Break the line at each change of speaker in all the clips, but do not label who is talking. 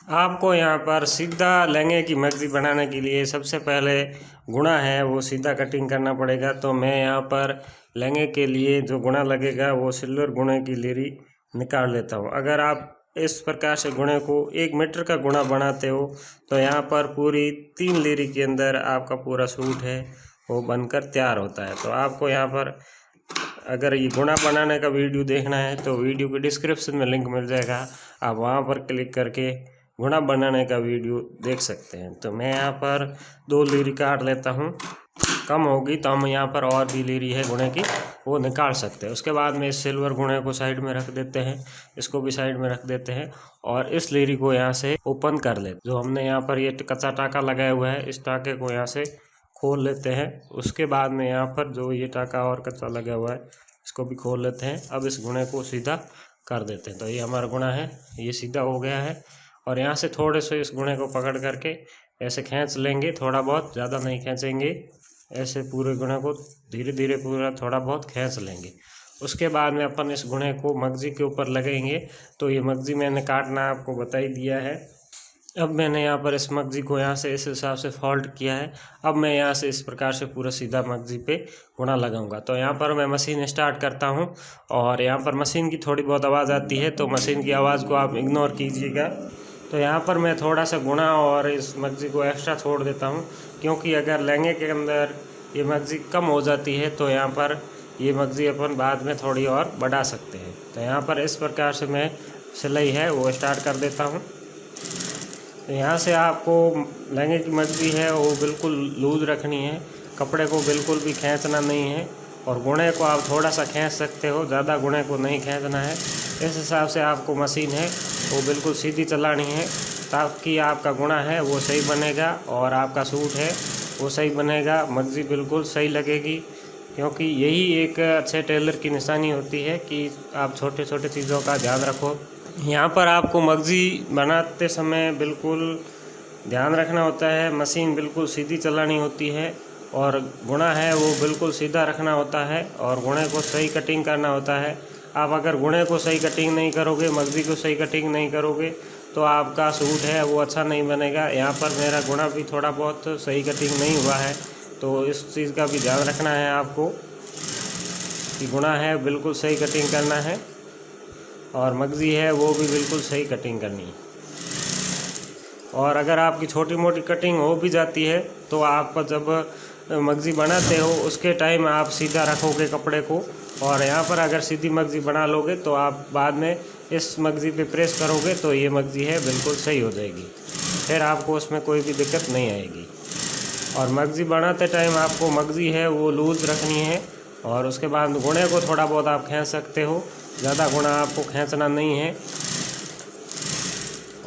आपको यहाँ पर सीधा लहंगे की मगजी बनाने के लिए सबसे पहले गुणा है वो सीधा कटिंग करना पड़ेगा। तो मैं यहाँ पर लहंगे के लिए जो गुणा लगेगा वो सिल्वर गुणे की लीरी निकाल लेता हूँ। अगर आप इस प्रकार से गुणे को 1 मीटर का गुणा बनाते हो तो यहाँ पर पूरी 3 लीरी के अंदर आपका पूरा सूट है वो बनकर तैयार होता है। तो आपको यहाँ पर अगर ये गुणा बनाने का वीडियो देखना है तो वीडियो के डिस्क्रिप्शन में लिंक मिल जाएगा, आप वहाँ पर क्लिक करके गुणा बनाने का वीडियो देख सकते हैं। तो मैं यहाँ पर 2 लीरी काट लेता हूँ, कम होगी तो हम यहाँ पर और भी लीरी है गुणे की वो निकाल सकते हैं। उसके बाद में इस सिल्वर गुणे को साइड में रख देते हैं, इसको भी साइड में रख देते हैं और इस लीरी को यहाँ से ओपन कर लेते। जो हमने यहाँ पर ये कच्चा टाँका लगाया हुआ है इस टाँके को यहाँ से खोल लेते हैं। उसके बाद में यहाँ पर जो ये टाँका और कच्चा लगा हुआ है इसको भी खोल लेते हैं। अब इस गुणे को सीधा कर देते हैं। तो ये हमारा गुणा है, ये सीधा हो गया है। और यहाँ से थोड़े से इस गुणे को पकड़ करके ऐसे खींच लेंगे, थोड़ा बहुत, ज़्यादा नहीं खींचेंगे। ऐसे पूरे गुणे को धीरे धीरे पूरा थोड़ा बहुत खींच लेंगे। उसके बाद में अपन इस गुणे को मगजी के ऊपर लगाएंगे। तो ये मगजी मैंने काटना आपको बता ही दिया है। अब मैंने यहाँ पर इस मगजी को यहाँ से इस हिसाब से फोल्ड किया है। अब मैं यहाँ से इस प्रकार से पूरा सीधा मगजी पे गुणा लगाऊंगा। तो यहाँ पर मैं मशीन स्टार्ट करता हूँ और यहाँ पर मशीन की थोड़ी बहुत आवाज़ आती है, तो मशीन की आवाज़ को आप इग्नोर कीजिएगा। तो यहाँ पर मैं थोड़ा सा गुणा और इस मगजी को एक्स्ट्रा छोड़ देता हूँ, क्योंकि अगर लहंगे के अंदर ये मगजी कम हो जाती है तो यहाँ पर ये मगजी अपन बाद में थोड़ी और बढ़ा सकते हैं। तो यहाँ पर इस प्रकार से मैं सिलाई है वो स्टार्ट कर देता हूँ। तो यहाँ से आपको लहंगे की मगजी है वो बिल्कुल लूज रखनी है, कपड़े को बिल्कुल भी खींचना नहीं है। और गुणे को आप थोड़ा सा खींच सकते हो, ज़्यादा गुणे को नहीं खींचना है। इस हिसाब से आपको मशीन है वो बिल्कुल सीधी चलानी है, ताकि आपका गुणा है वो सही बनेगा और आपका सूट है वो सही बनेगा, मगजी बिल्कुल सही लगेगी। क्योंकि यही एक अच्छे टेलर की निशानी होती है कि आप छोटे छोटे चीज़ों का ध्यान रखो। यहाँ पर आपको मगजी बनाते समय बिल्कुल ध्यान रखना होता है, मशीन बिल्कुल सीधी चलानी होती है और गुणा है वो बिल्कुल सीधा रखना होता है और गुणे को सही कटिंग करना होता है। आप अगर गुणे को सही कटिंग नहीं करोगे, मगजी को सही कटिंग नहीं करोगे तो आपका सूट है वो अच्छा नहीं बनेगा। यहाँ पर मेरा गुणा भी थोड़ा बहुत सही कटिंग नहीं हुआ है, तो इस चीज़ का भी ध्यान रखना है आपको कि गुणा है बिल्कुल सही कटिंग करना है और मगजी है वो भी बिल्कुल सही कटिंग करनी है। और अगर आपकी छोटी मोटी कटिंग हो भी जाती है तो आप जब मगजी बनाते हो उसके टाइम आप सीधा रखोगे कपड़े को, और यहाँ पर अगर सीधी मगजी बना लोगे तो आप बाद में इस मगजी पे प्रेस करोगे तो ये मगजी है बिल्कुल सही हो जाएगी, फिर आपको उसमें कोई भी दिक्कत नहीं आएगी। और मगजी बनाते टाइम आपको मगजी है वो लूज़ रखनी है और उसके बाद गुणे को थोड़ा बहुत आप खींच सकते हो, ज़्यादा गुणा आपको खींचना नहीं है।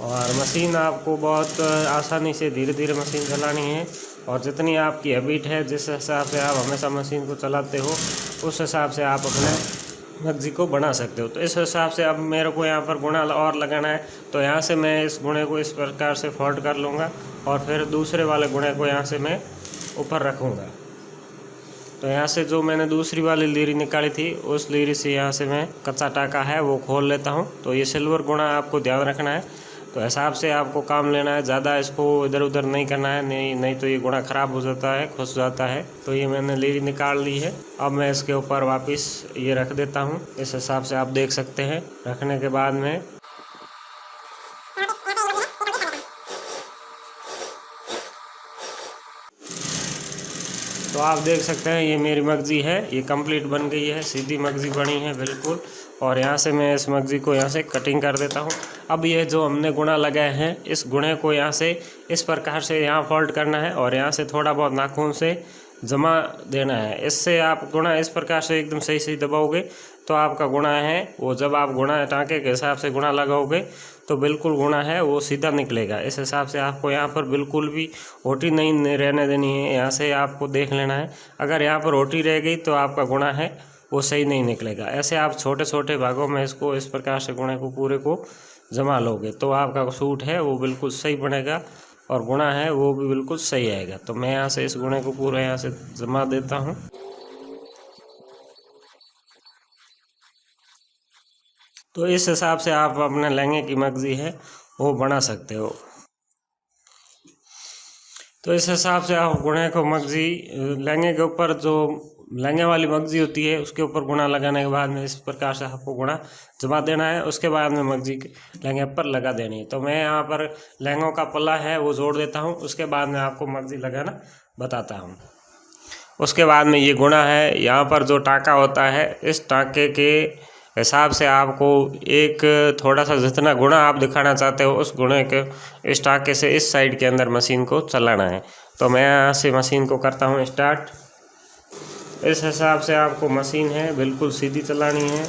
और मशीन आपको बहुत आसानी से धीरे धीरे मशीन चलानी है और जितनी आपकी हैबिट है, जिस हिसाब से आप हमेशा मशीन को चलाते हो उस हिसाब से आप अपने मगजी को बना सकते हो। तो इस हिसाब से अब मेरे को यहाँ पर गुणा और लगाना है, तो यहाँ से मैं इस गुणे को इस प्रकार से फोल्ड कर लूँगा और फिर दूसरे वाले गुणे को यहाँ से मैं ऊपर रखूँगा। तो यहाँ से जो मैंने दूसरी वाली लीरी निकाली थी उस लीरी से यहाँ से मैं कच्चा टाँका है वो खोल लेता हूँ। तो ये सिल्वर गुणा आपको ध्यान रखना है, तो हिसाब से आपको काम लेना है, ज़्यादा इसको इधर उधर नहीं करना है, नहीं तो ये गुणा ख़राब हो जाता है, खुस जाता है। तो ये मैंने लीरी निकाल ली है। अब मैं इसके ऊपर वापस ये रख देता हूँ, इस हिसाब से आप देख सकते हैं। रखने के बाद में तो आप देख सकते हैं ये मेरी मगजी है, ये कंप्लीट बन गई है, सीधी मगजी बनी है बिल्कुल। और यहाँ से मैं इस मगजी को यहाँ से कटिंग कर देता हूँ। अब ये जो हमने गुणा लगाए हैं इस गुणे को यहाँ से इस प्रकार से यहाँ फोल्ड करना है और यहाँ से थोड़ा बहुत नाखून से जमा देना है। इससे आप गुणा इस प्रकार से एकदम सही सही दबाओगे तो आपका गुणा है वो, जब आप गुणा टाँके के हिसाब से गुणा लगाओगे तो बिल्कुल गुणा है वो सीधा निकलेगा। इस हिसाब से आपको यहाँ पर बिल्कुल भी होटी नहीं रहने देनी है, यहाँ से आपको देख लेना है। अगर यहाँ पर होटी रह गई तो आपका गुणा है वो सही नहीं निकलेगा। ऐसे आप छोटे छोटे भागों में इसको इस प्रकार से गुणे को पूरे को जमा लोगे तो आपका सूट है वो बिल्कुल सही बनेगा और गुणा है वो भी बिल्कुल सही आएगा। तो मैं यहाँ से इस गुणे को पूरा यहाँ से जमा देता हूँ। तो इस हिसाब से आप अपने लहंगे की मगजी है वो बना सकते हो। तो इस हिसाब से आप गुणे को मगजी लहंगे के ऊपर, जो लहंगे वाली मगजी होती है उसके ऊपर गुणा लगाने के बाद में इस प्रकार से आपको गुणा जमा देना है। उसके बाद में मगजी लहंगे पर लगा देनी है। तो मैं यहाँ पर लहंगों का पल्ला है वो जोड़ देता हूँ, उसके बाद में आपको मगजी लगाना बताता हूँ। उसके बाद में ये गुणा है, यहाँ पर जो टाँका होता है इस टाँके के हिसाब से आपको एक थोड़ा सा जितना गुणा आप दिखाना चाहते हो उस गुणे के इस टाँके से इस साइड के अंदर मशीन को चलाना है। तो मैं यहाँ से मशीन को करता हूँ स्टार्ट। इस हिसाब से आपको मशीन है बिल्कुल सीधी चलानी है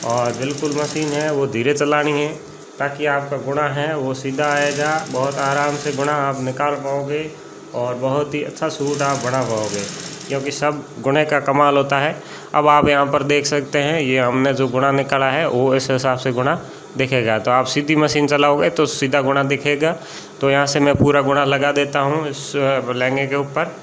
और बिल्कुल मशीन है वो धीरे चलानी है, ताकि आपका गुणा है वो सीधा आएगा। बहुत आराम से गुणा आप निकाल पाओगे और बहुत ही अच्छा सूट आप बना पाओगे, क्योंकि सब गुणे का कमाल होता है। अब आप यहाँ पर देख सकते हैं ये हमने जो गुणा निकाला है वो इस हिसाब से गुणा दिखेगा। तो आप सीधी मशीन चलाओगे तो सीधा गुणा दिखेगा। तो यहाँ से मैं पूरा गुणा लगा देता हूँ इस लहंगे के ऊपर।